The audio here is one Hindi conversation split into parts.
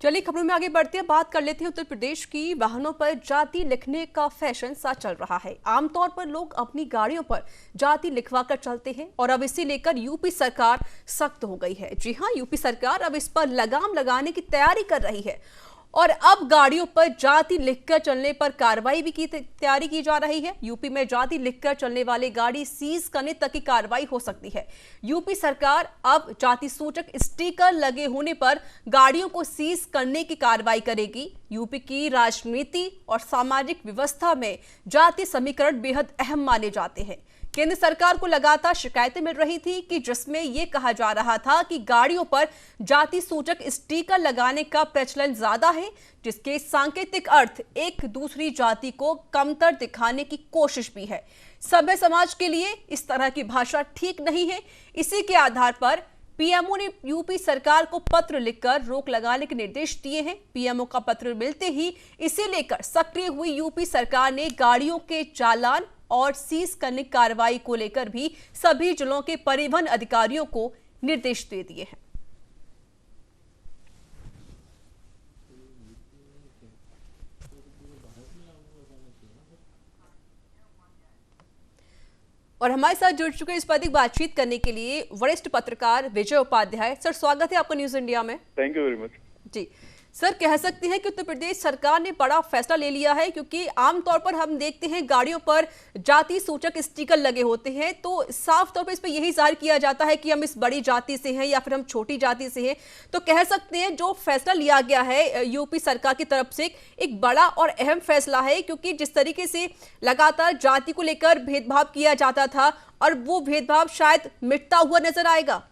चलिए खबरों में आगे बढ़ते हैं, बात कर लेते हैं उत्तर प्रदेश की। वाहनों पर जाति लिखने का फैशन सा चल रहा है। आमतौर पर लोग अपनी गाड़ियों पर जाति लिखवाकर चलते हैं और अब इसे लेकर यूपी सरकार सख्त हो गई है। जी हां, यूपी सरकार अब इस पर लगाम लगाने की तैयारी कर रही है और अब गाड़ियों पर जाति लिखकर चलने पर कार्रवाई भी की तैयारी की जा रही है। यूपी में जाति लिखकर चलने वाले गाड़ी सीज करने तक की कार्रवाई हो सकती है। यूपी सरकार अब जाति सूचक स्टिकर लगे होने पर गाड़ियों को सीज करने की कार्रवाई करेगी। यूपी की राजनीति और सामाजिक व्यवस्था में जाति समीकरण बेहद अहम माने जाते हैं। केंद्र सरकार को लगातार शिकायतें मिल रही थी कि जिसमें यह कहा जा रहा था कि गाड़ियों पर जाति सूचक स्टिकर लगाने का प्रचलन ज्यादा है, जिसके सांकेतिक अर्थ एक दूसरी जाति को कमतर दिखाने की कोशिश भी है। सभ्य समाज के लिए इस तरह की भाषा ठीक नहीं है। इसी के आधार पर पीएमओ ने यूपी सरकार को पत्र लिखकर रोक लगाने के निर्देश दिए हैं। पीएमओ का पत्र मिलते ही इसे लेकर सक्रिय हुई यूपी सरकार ने गाड़ियों के चालान और सीज करने की कार्रवाई को लेकर भी सभी जिलों के परिवहन अधिकारियों को निर्देश दे दिए हैं। और हमारे साथ जुड़ चुके इस पर अधिक बातचीत करने के लिए वरिष्ठ पत्रकार विजय उपाध्याय। सर, स्वागत है आपका न्यूज इंडिया में। Thank you very much. जी सर, कह सकते हैं कि उत्तर प्रदेश सरकार ने बड़ा फैसला ले लिया है, क्योंकि आमतौर पर हम देखते हैं गाड़ियों पर जाति सूचक स्टिकर लगे होते हैं तो साफ तौर पर इस पर यही जाहिर किया जाता है कि हम इस बड़ी जाति से हैं या फिर हम छोटी जाति से हैं। तो कह सकते हैं जो फैसला लिया गया है यूपी सरकार की तरफ से एक बड़ा और अहम फैसला है, क्योंकि जिस तरीके से लगातार जाति को लेकर भेदभाव किया जाता था और वो भेदभाव शायद मिटता हुआ नजर आएगा।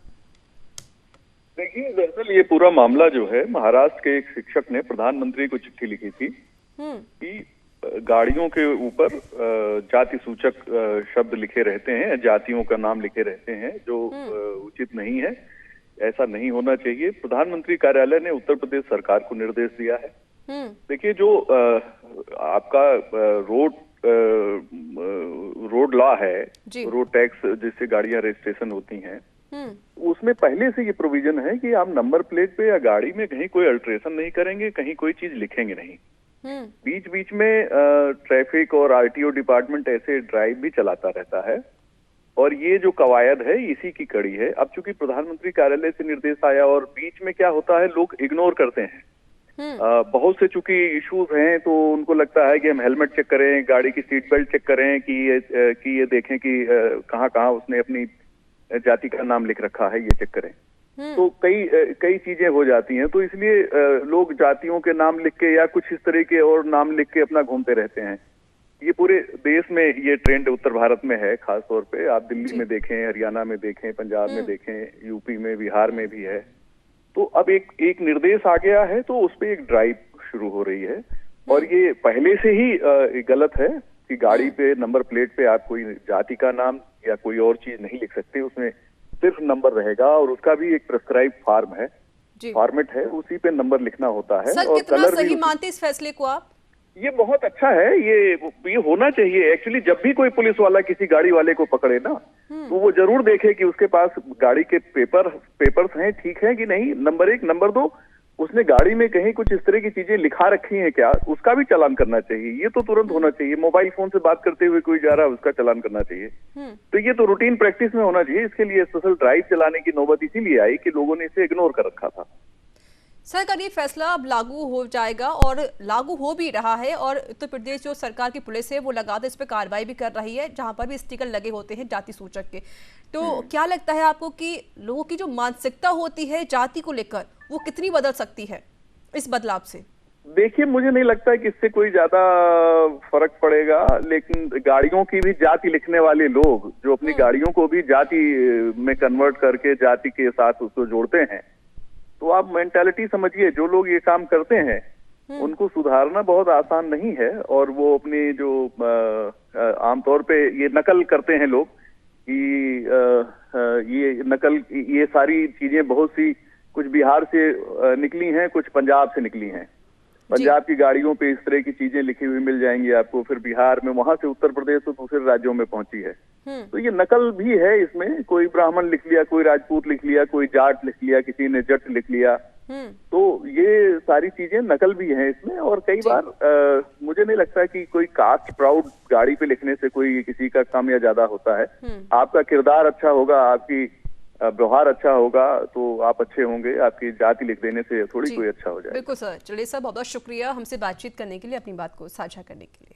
देखिए, दरअसल ये पूरा मामला जो है, महाराष्ट्र के एक शिक्षक ने प्रधानमंत्री को चिट्ठी लिखी थी कि गाड़ियों के ऊपर जाति सूचक शब्द लिखे रहते हैं, जातियों का नाम लिखे रहते हैं, जो उचित नहीं है। ऐसा नहीं होना चाहिए। प्रधानमंत्री कार्यालय ने उत्तर प्रदेश सरकार को निर्देश दिया है। देखिए, जो आपका रोड लॉ है, रोड टैक्स जिससे गाड़ियां रजिस्ट्रेशन होती हैं, उसमें पहले से ये प्रोविजन है कि आप नंबर प्लेट पे या गाड़ी में कहीं कोई अल्ट्रेशन नहीं करेंगे, कहीं कोई चीज लिखेंगे नहीं। बीच बीच में ट्रैफिक और आरटीओ डिपार्टमेंट ऐसे ड्राइव भी चलाता रहता है और ये जो कवायद है इसी की कड़ी है। अब चूंकि प्रधानमंत्री कार्यालय से निर्देश आया और बीच में क्या होता है, लोग इग्नोर करते हैं। बहुत से चूंकि इश्यूज हैं तो उनको लगता है कि हम हेलमेट चेक करें, गाड़ी की सीट बेल्ट चेक करें कि ये देखें कि कहाँ उसने अपनी जाति का नाम लिख रखा है, ये चेक करें। तो कई चीजें हो जाती हैं, तो इसलिए लोग जातियों के नाम लिख के या कुछ इस तरह के और नाम लिख के अपना घूमते रहते हैं। ये पूरे देश में ये ट्रेंड उत्तर भारत में है। खास तौर पे आप दिल्ली में देखें, हरियाणा में देखें, पंजाब में देखें, यूपी में, बिहार में भी है। तो अब एक निर्देश आ गया है तो उस पर एक ड्राइव शुरू हो रही है और ये पहले से ही गलत है कि गाड़ी पे नंबर प्लेट पे आप कोई जाति का नाम या कोई और चीज नहीं लिख सकते। उसमें सिर्फ नंबर रहेगा और उसका भी एक प्रेस्क्राइब फॉर्म है, फॉर्मेट है, उसी पे नंबर लिखना होता है। सर, और कितना सही मानते इस फैसले को आप? ये बहुत अच्छा है, ये होना चाहिए। एक्चुअली जब भी कोई पुलिस वाला किसी गाड़ी वाले को पकड़े ना, तो वो जरूर देखे कि उसके पास गाड़ी के पेपर्स हैं, ठीक है कि नहीं। नंबर 1, नंबर 2, उसने गाड़ी में कहीं कुछ इस तरह की चीजें लिखा रखी हैं क्या, उसका भी चालान करना चाहिए। ये तो तुरंत होना चाहिए। मोबाइल फोन से बात करते हुए कोई जा रहा है, उसका चालान करना चाहिए। तो ये तो रूटीन प्रैक्टिस में होना चाहिए। इसके लिए स्पेशल ड्राइव चलाने की नौबत इसीलिए आई कि लोगों ने इसे इग्नोर कर रखा था। सर, अगर ये फैसला अब लागू हो जाएगा और लागू हो भी रहा है और उत्तर प्रदेश जो सरकार की पुलिस है वो लगातार इस पर कार्रवाई भी कर रही है जहां पर भी स्टिकर लगे होते हैं जाति सूचक के, तो क्या लगता है आपको कि लोगों की जो मानसिकता होती है जाति को लेकर वो कितनी बदल सकती है इस बदलाव से? देखिए, मुझे नहीं लगता है कि इससे कोई ज्यादा फर्क पड़ेगा, लेकिन गाड़ियों की भी जाति लिखने वाले लोग जो अपनी गाड़ियों को भी जाति में कन्वर्ट करके जाति के साथ उसको जोड़ते हैं, तो आप मेंटालिटी समझिए। जो लोग ये काम करते हैं उनको सुधारना बहुत आसान नहीं है और वो अपनी जो आमतौर पे ये नकल करते हैं लोग कि ये सारी चीजें बहुत सी कुछ बिहार से निकली हैं, कुछ पंजाब से निकली हैं। पंजाब की गाड़ियों पे इस तरह की चीजें लिखी हुई मिल जाएंगी आपको, फिर बिहार में, वहां से उत्तर प्रदेश तो दूसरे राज्यों में पहुंची है। तो ये नकल भी है इसमें। कोई ब्राह्मण लिख लिया, कोई राजपूत लिख लिया, कोई जाट लिख लिया, किसी ने जट लिख लिया। तो ये सारी चीजें नकल भी हैं इसमें। और कई बार मुझे नहीं लगता कि कोई कास्ट प्राउड गाड़ी पे लिखने से कोई किसी का कम या ज्यादा होता है। आपका किरदार अच्छा होगा, आपकी व्यवहार अच्छा होगा तो आप अच्छे होंगे। आपकी जाति लिख देने से थोड़ी कोई अच्छा हो जाए। बिल्कुल सर। चलिए सर, बहुत बहुत शुक्रिया हमसे बातचीत करने के लिए, अपनी बात को साझा करने के लिए।